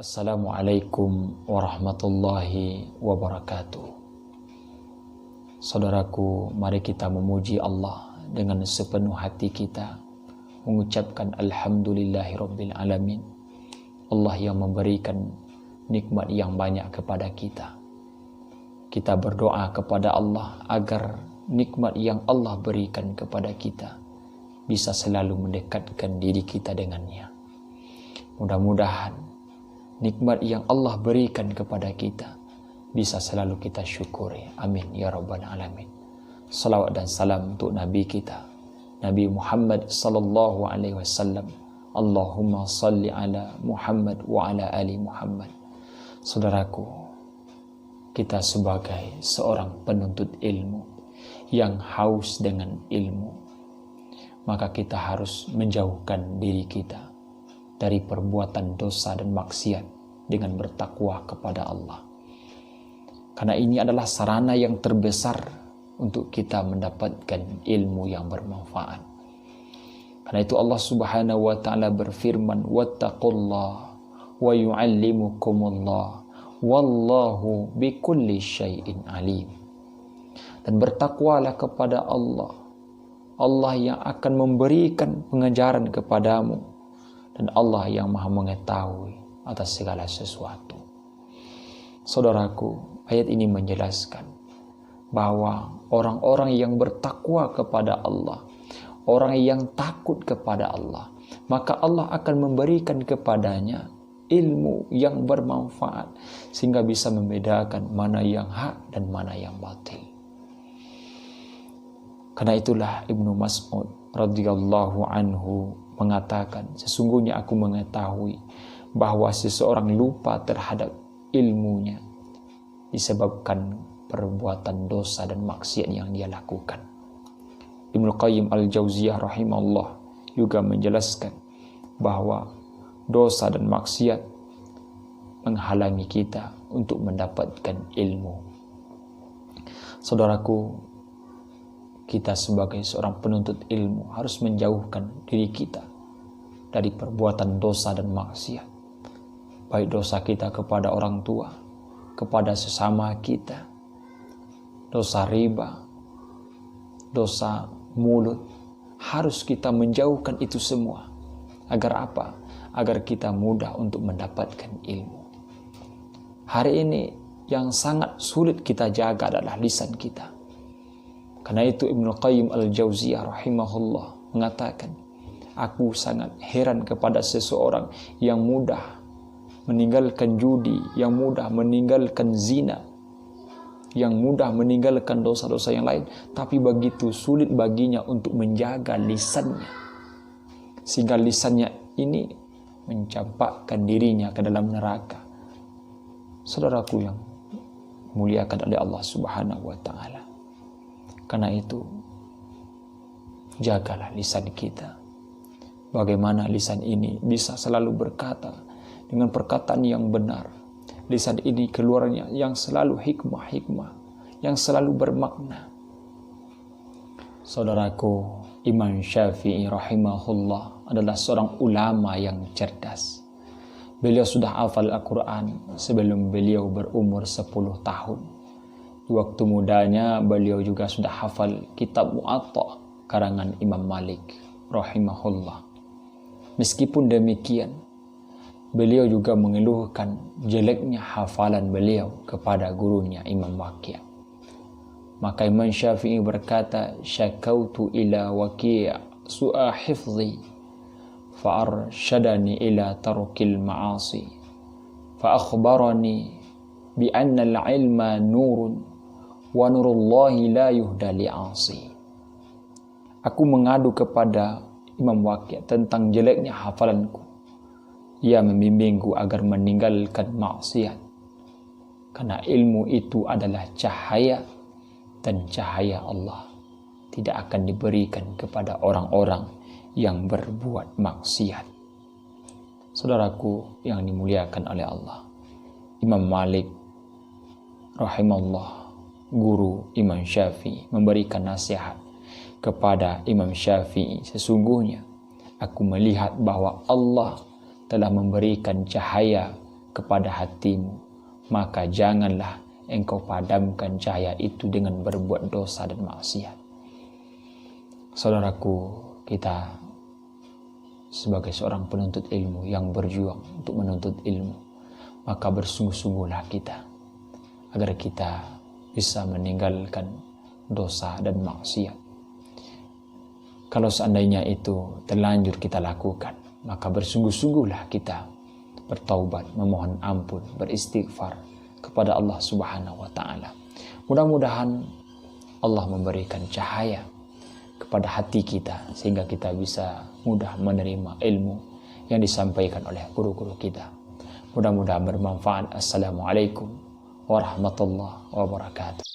Assalamualaikum warahmatullahi wabarakatuh. Saudaraku, mari kita memuji Allah dengan sepenuh hati kita, mengucapkan alhamdulillahi rabbil alamin. Allah yang memberikan nikmat yang banyak kepada kita. Kita berdoa kepada Allah agar nikmat yang Allah berikan kepada kita bisa selalu mendekatkan diri kita dengannya. Mudah-mudahan nikmat yang Allah berikan kepada kita bisa selalu kita syukuri. Amin ya rabbal alamin. Salawat dan salam untuk Nabi kita, Nabi Muhammad sallallahu alaihi wasallam. Allahumma salli ala Muhammad wa ala ali Muhammad. Saudaraku, kita sebagai seorang penuntut ilmu yang haus dengan ilmu, maka kita harus menjauhkan diri kita dari perbuatan dosa dan maksiat dengan bertakwa kepada Allah. Karena ini adalah sarana yang terbesar untuk kita mendapatkan ilmu yang bermanfaat. Karena itu Allah Subhanahu wa taala berfirman, "Wattaqullah wa yu'allimukumullah wallahu bikulli syai'in alim." Dan bertakwalah kepada Allah, Allah yang akan memberikan pengajaran kepadamu, dan Allah yang maha mengetahui atas segala sesuatu. Saudaraku, ayat ini menjelaskan bahwa orang-orang yang bertakwa kepada Allah, orang yang takut kepada Allah, maka Allah akan memberikan kepadanya ilmu yang bermanfaat sehingga bisa membedakan mana yang hak dan mana yang batil. Karena itulah Ibnu Mas'ud radhiyallahu anhu mengatakan, sesungguhnya aku mengetahui bahwa seseorang lupa terhadap ilmunya disebabkan perbuatan dosa dan maksiat yang dia lakukan. Ibnu Qayyim al-Jauziyah rahimahullah juga menjelaskan bahwa dosa dan maksiat menghalangi kita untuk mendapatkan ilmu. Saudaraku, kita sebagai seorang penuntut ilmu harus menjauhkan diri kita dari perbuatan dosa dan maksiat. Baik dosa kita kepada orang tua, kepada sesama kita, dosa riba, dosa mulut, harus kita menjauhkan itu semua. Agar apa? Agar kita mudah untuk mendapatkan ilmu. Hari ini yang sangat sulit kita jaga adalah lisan kita. Karena itu Ibnu Qayyim al-Jauziyah rahimahullah mengatakan, aku sangat heran kepada seseorang yang mudah meninggalkan judi, yang mudah meninggalkan zina, yang mudah meninggalkan dosa-dosa yang lain, tapi begitu sulit baginya untuk menjaga lisannya, sehingga lisannya ini mencampakkan dirinya ke dalam neraka. Saudaraku yang muliakan oleh Allah Subhanahu wa taala, karena itu jagalah lisan kita. Bagaimana lisan ini bisa selalu berkata dengan perkataan yang benar. Lisan ini keluarnya yang selalu hikmah-hikmah, yang selalu bermakna. Saudaraku, Imam Syafi'i rahimahullah adalah seorang ulama yang cerdas. Beliau sudah hafal Al-Quran sebelum beliau berumur 10 tahun. Di waktu mudanya beliau juga sudah hafal kitab Muwatta karangan Imam Malik rahimahullah. Meskipun demikian, beliau juga mengeluhkan jeleknya hafalan beliau kepada gurunya Imam Waqi'. Maka Imam Syafi'i berkata, "Syakautu ila Waqi' su'a hifzi fa'arsyadani ila tarkil ma'asi fa akhbarani bi anna al-ilma nurun wa nurullahi la yuhda li'asi." Aku mengadu kepada Imam Waqi' tentang jeleknya hafalanku. Ia membimbingku agar meninggalkan maksiat, karena ilmu itu adalah cahaya, dan cahaya Allah tidak akan diberikan kepada orang-orang yang berbuat maksiat. Saudaraku yang dimuliakan oleh Allah, Imam Malik rahimahullah, guru Imam Syafi'i, memberikan nasihat kepada Imam Syafi'i, sesungguhnya aku melihat bahwa Allah telah memberikan cahaya kepada hatimu, maka janganlah engkau padamkan cahaya itu dengan berbuat dosa dan maksiat. Saudaraku, kita sebagai seorang penuntut ilmu yang berjuang untuk menuntut ilmu, maka bersungguh-sungguhlah kita agar kita bisa meninggalkan dosa dan maksiat. Kalau seandainya itu terlanjur kita lakukan, maka bersungguh-sungguhlah kita bertaubat, memohon ampun, beristighfar kepada Allah Subhanahu wa taala. Mudah-mudahan Allah memberikan cahaya kepada hati kita sehingga kita bisa mudah menerima ilmu yang disampaikan oleh guru-guru kita. Mudah-mudahan bermanfaat. Assalamualaikum warahmatullahi wabarakatuh.